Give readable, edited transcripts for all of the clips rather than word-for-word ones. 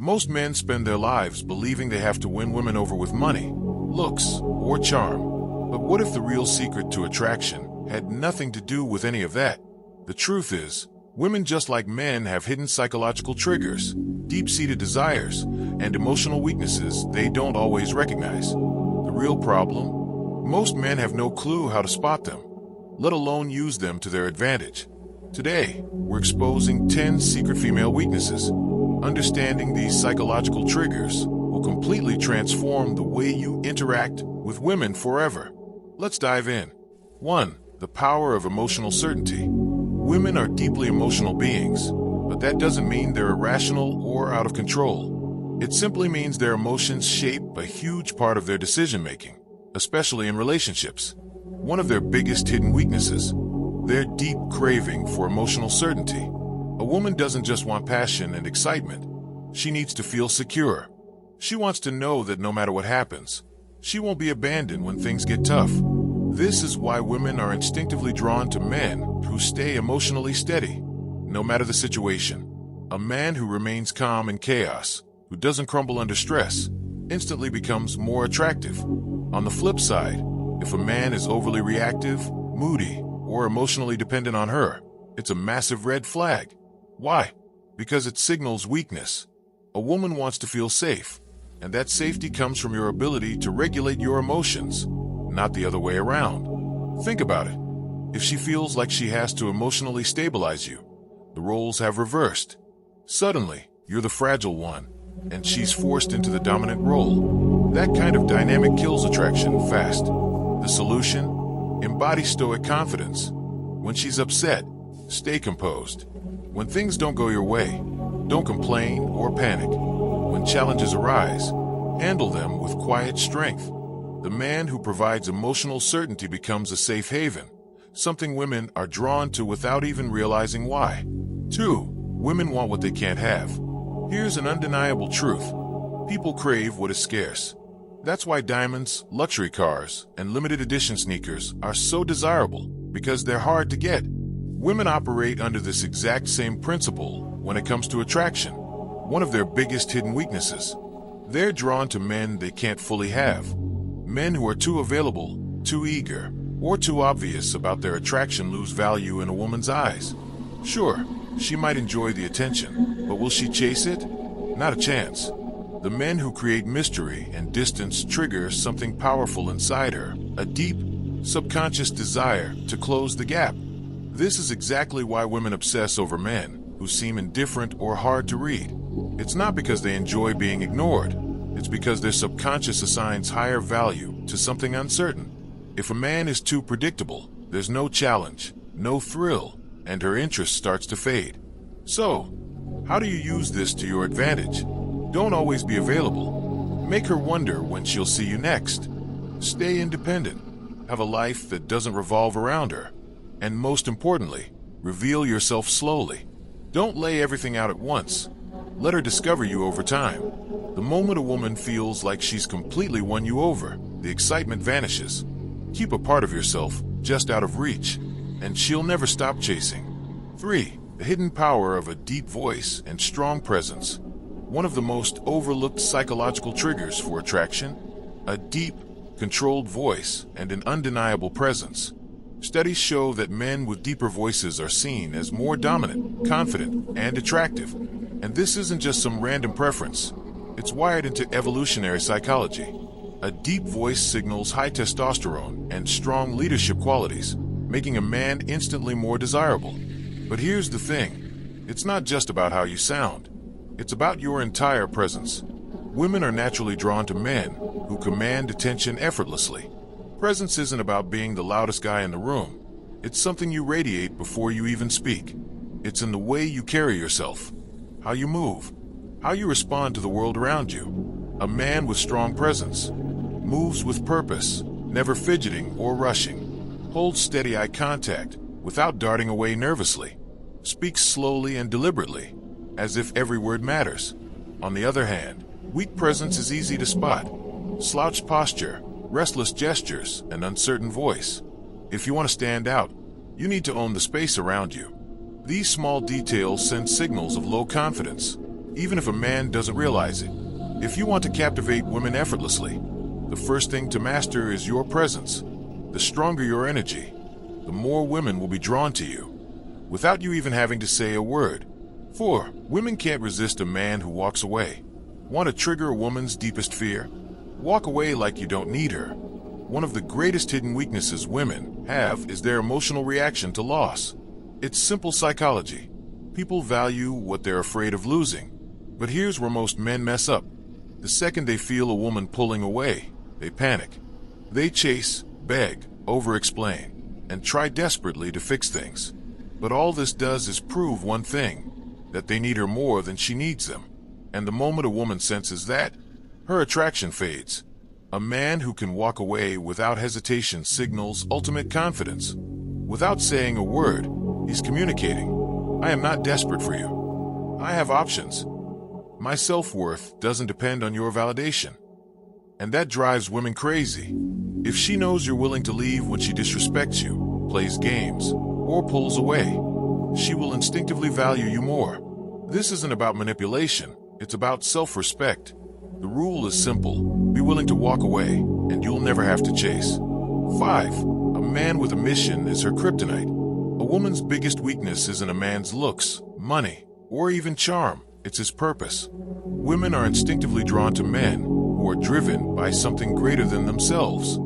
Most men spend their lives believing they have to win women over with money, looks, or charm. But what if the real secret to attraction had nothing to do with any of that? The truth is, women just like men have hidden psychological triggers, deep-seated desires, and emotional weaknesses they don't always recognize. The real problem? Most men have no clue how to spot them, let alone use them to their advantage. Today, we're exposing 10 secret female weaknesses. Understanding these psychological triggers will completely transform the way you interact with women forever. Let's dive in. 1. The power of emotional certainty. Women are deeply emotional beings, but that doesn't mean they're irrational or out of control. It simply means their emotions shape a huge part of their decision-making, especially in relationships. One of their biggest hidden weaknesses, their deep craving for emotional certainty. A woman doesn't just want passion and excitement. She needs to feel secure. She wants to know that no matter what happens, she won't be abandoned when things get tough. This is why women are instinctively drawn to men who stay emotionally steady, no matter the situation. A man who remains calm in chaos, who doesn't crumble under stress, instantly becomes more attractive. On the flip side, if a man is overly reactive, moody, or emotionally dependent on her, it's a massive red flag. Why? Because it signals weakness. A woman wants to feel safe, and that safety comes from your ability to regulate your emotions, not the other way around. Think about it. If she feels like she has to emotionally stabilize you, the roles have reversed. Suddenly, you're the fragile one, and she's forced into the dominant role. That kind of dynamic kills attraction fast. The solution? Embody Stoic confidence. When she's upset, stay composed. When things don't go your way, don't complain or panic. When challenges arise, handle them with quiet strength. The man who provides emotional certainty becomes a safe haven, something women are drawn to without even realizing why. 2. Women want what they can't have. Here's an undeniable truth. People crave what is scarce. That's why diamonds, luxury cars, and limited edition sneakers are so desirable, because they're hard to get. Women operate under this exact same principle when it comes to attraction. One of their biggest hidden weaknesses. They're drawn to men they can't fully have. Men who are too available, too eager, or too obvious about their attraction lose value in a woman's eyes. Sure, she might enjoy the attention, but will she chase it? Not a chance. The men who create mystery and distance trigger something powerful inside her, a deep, subconscious desire to close the gap. This is exactly why women obsess over men who seem indifferent or hard to read. It's not because they enjoy being ignored. It's because their subconscious assigns higher value to something uncertain. If a man is too predictable, there's no challenge, no thrill, and her interest starts to fade. So, how do you use this to your advantage? Don't always be available. Make her wonder when she'll see you next. Stay independent. Have a life that doesn't revolve around her. And most importantly, reveal yourself slowly. Don't lay everything out at once. Let her discover you over time. The moment a woman feels like she's completely won you over, the excitement vanishes. Keep a part of yourself just out of reach, and she'll never stop chasing. 3. The hidden power of a deep voice and strong presence. One of the most overlooked psychological triggers for attraction, a deep, controlled voice and an undeniable presence. Studies show that men with deeper voices are seen as more dominant, confident, and attractive. And this isn't just some random preference. It's wired into evolutionary psychology. A deep voice signals high testosterone and strong leadership qualities, making a man instantly more desirable. But here's the thing. It's not just about how you sound. It's about your entire presence. Women are naturally drawn to men who command attention effortlessly. Presence isn't about being the loudest guy in the room. It's something you radiate before you even speak. It's in the way you carry yourself, how you move, how you respond to the world around you. A man with strong presence moves with purpose, never fidgeting or rushing. Holds steady eye contact without darting away nervously. Speaks slowly and deliberately, as if every word matters. On the other hand, weak presence is easy to spot. Slouched posture, restless gestures, and uncertain voice. If you want to stand out, you need to own the space around you. These small details send signals of low confidence. even if a man doesn't realize it. If you want to captivate women effortlessly, the first thing to master is your presence. The stronger your energy, the more women will be drawn to you, without you even having to say a word. 4. Women can't resist a man who walks away. Want to trigger a woman's deepest fear? Walk away like you don't need her. One of the greatest hidden weaknesses women have is their emotional reaction to loss. It's simple psychology. People value what they're afraid of losing. But here's where most men mess up. The second they feel a woman pulling away, they panic. They chase, beg, over-explain, and try desperately to fix things. But all this does is prove one thing, that they need her more than she needs them. And the moment a woman senses that, her attraction fades. A man who can walk away without hesitation signals ultimate confidence. Without saying a word, he's communicating. I am not desperate for you. I have options. My self-worth doesn't depend on your validation. And that drives women crazy. If she knows you're willing to leave when she disrespects you, plays games, or pulls away, she will instinctively value you more. This isn't about manipulation, it's about self-respect. The rule is simple: be willing to walk away, and you'll never have to chase. 5. A man with a mission is her kryptonite. A woman's biggest weakness isn't a man's looks, money, or even charm. It's his purpose. Women are instinctively drawn to men who are driven by something greater than themselves.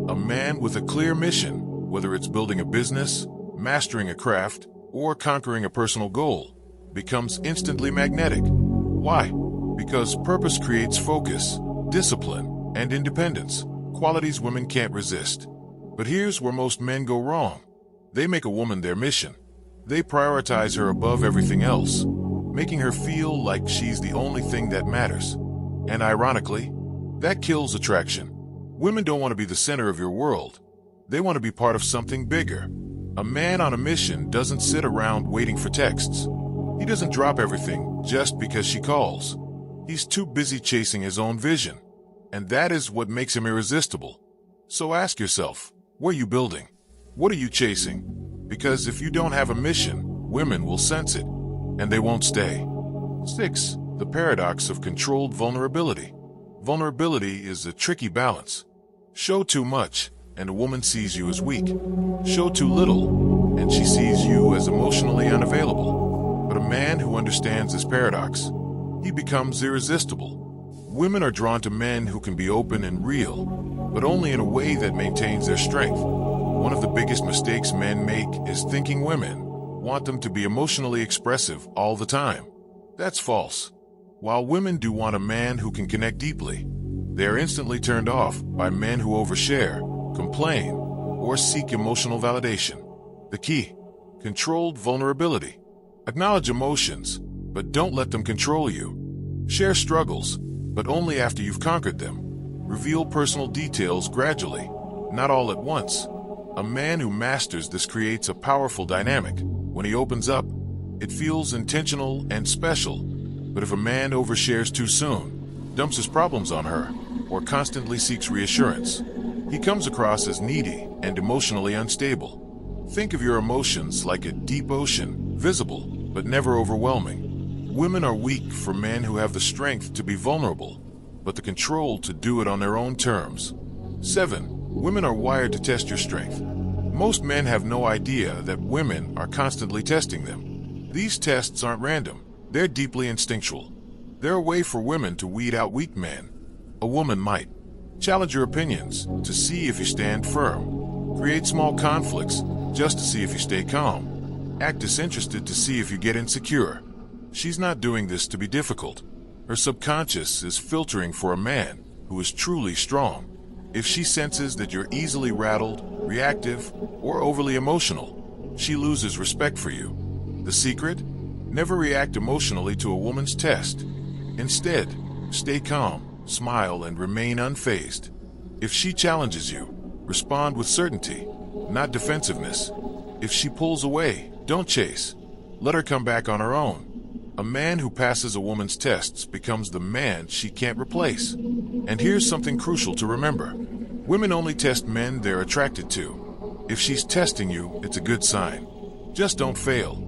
A man with a clear mission, whether it's building a business, mastering a craft, or conquering a personal goal, becomes instantly magnetic. Why? Because purpose creates focus, discipline, and independence, qualities women can't resist. But here's where most men go wrong. They make a woman their mission. They prioritize her above everything else, making her feel like she's the only thing that matters. And ironically, that kills attraction. Women don't want to be the center of your world. They want to be part of something bigger. A man on a mission doesn't sit around waiting for texts. He doesn't drop everything just because she calls. He's too busy chasing his own vision. And that is what makes him irresistible. So ask yourself, what are you building? What are you chasing? Because if you don't have a mission, women will sense it, and they won't stay. 6. The paradox of controlled vulnerability. Vulnerability is a tricky balance. Show too much, and a woman sees you as weak. Show too little, and she sees you as emotionally unavailable. But a man who understands this paradox, he becomes irresistible. Women are drawn to men who can be open and real, but only in a way that maintains their strength. One of the biggest mistakes men make is thinking women want them to be emotionally expressive all the time. That's false. While women do want a man who can connect deeply, they are instantly turned off by men who overshare, complain, or seek emotional validation. The key: controlled vulnerability. Acknowledge emotions, but don't let them control you. Share struggles, but only after you've conquered them. Reveal personal details gradually, not all at once. A man who masters this creates a powerful dynamic. When he opens up, it feels intentional and special. But if a man overshares too soon, dumps his problems on her, or constantly seeks reassurance, he comes across as needy and emotionally unstable. Think of your emotions like a deep ocean, visible, but never overwhelming. Women are weak for men who have the strength to be vulnerable, but the control to do it on their own terms. 7. Women are wired to test your strength. Most men have no idea that women are constantly testing them. These tests aren't random. They're deeply instinctual. They're a way for women to weed out weak men. A woman might challenge your opinions to see if you stand firm. Create small conflicts just to see if you stay calm. Act disinterested to see if you get insecure. She's not doing this to be difficult. Her subconscious is filtering for a man who is truly strong. If she senses that you're easily rattled, reactive, or overly emotional, she loses respect for you. The secret? Never react emotionally to a woman's test. Instead, stay calm, smile, and remain unfazed. If she challenges you, respond with certainty, not defensiveness. If she pulls away, don't chase. Let her come back on her own. A man who passes a woman's tests becomes the man she can't replace. And here's something crucial to remember. Women only test men they're attracted to. If she's testing you, it's a good sign. Just don't fail.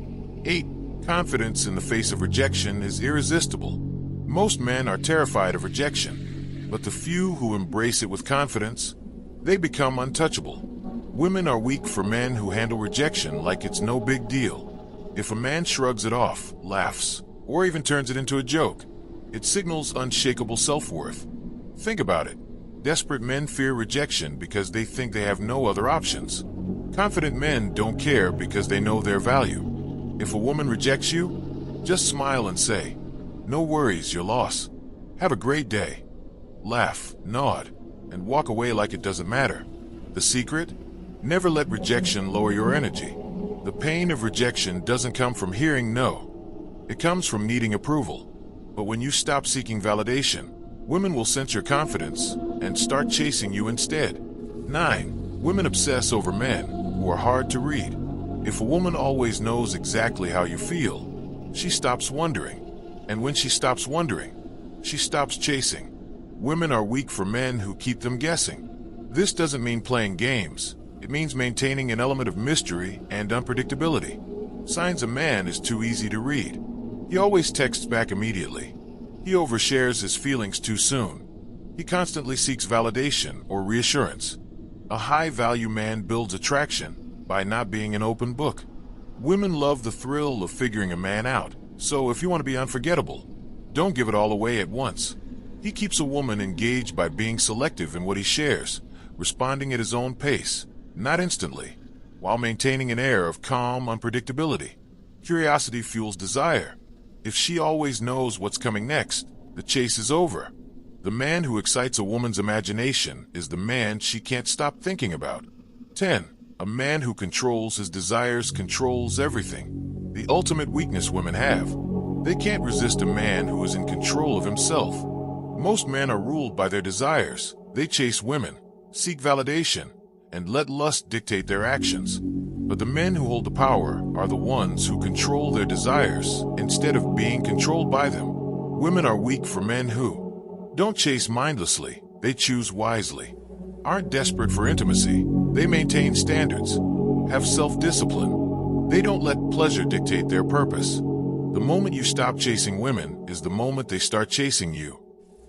8. Confidence in the face of rejection is irresistible. Most men are terrified of rejection, but the few who embrace it with confidence, they become untouchable. Women are weak for men who handle rejection like it's no big deal. If a man shrugs it off, laughs, or even turns it into a joke, it signals unshakable self-worth. Think about it. Desperate men fear rejection because they think they have no other options. Confident men don't care because they know their value. If a woman rejects you, just smile and say, "No worries, your loss. Have a great day." Laugh, nod, and walk away like it doesn't matter. The secret? Never let rejection lower your energy. The pain of rejection doesn't come from hearing no. It comes from needing approval. But when you stop seeking validation, women will sense your confidence and start chasing you instead. 9. Women obsess over men who are hard to read. If a woman always knows exactly how you feel, she stops wondering. And when she stops wondering, she stops chasing. Women are weak for men who keep them guessing. This doesn't mean playing games. It means maintaining an element of mystery and unpredictability. Signs a man is too easy to read. He always texts back immediately. He overshares his feelings too soon. He constantly seeks validation or reassurance. A high-value man builds attraction by not being an open book. Women love the thrill of figuring a man out, so if you want to be unforgettable, don't give it all away at once. He keeps a woman engaged by being selective in what he shares, responding at his own pace, not instantly, while maintaining an air of calm unpredictability. Curiosity fuels desire. If she always knows what's coming next, the chase is over. The man who excites a woman's imagination is the man she can't stop thinking about. 10. A man who controls his desires controls everything. The ultimate weakness women have. They can't resist a man who is in control of himself. Most men are ruled by their desires. They chase women, seek validation, and let lust dictate their actions. But the men who hold the power are the ones who control their desires instead of being controlled by them. Women are weak for men who don't chase mindlessly, they choose wisely. Aren't desperate for intimacy, they maintain standards. Have self-discipline. They don't let pleasure dictate their purpose. The moment you stop chasing women is the moment they start chasing you.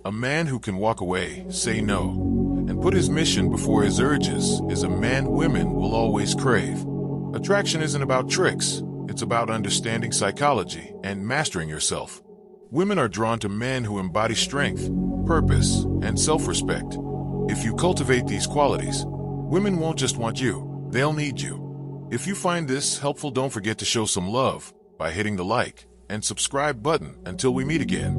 A man who can walk away, say no, and put his mission before his urges is a man women will always crave. Attraction isn't about tricks, it's about understanding psychology and mastering yourself. Women are drawn to men who embody strength, purpose, and self-respect. If you cultivate these qualities, women won't just want you, they'll need you. If you find this helpful, don't forget to show some love by hitting the like and subscribe button until we meet again.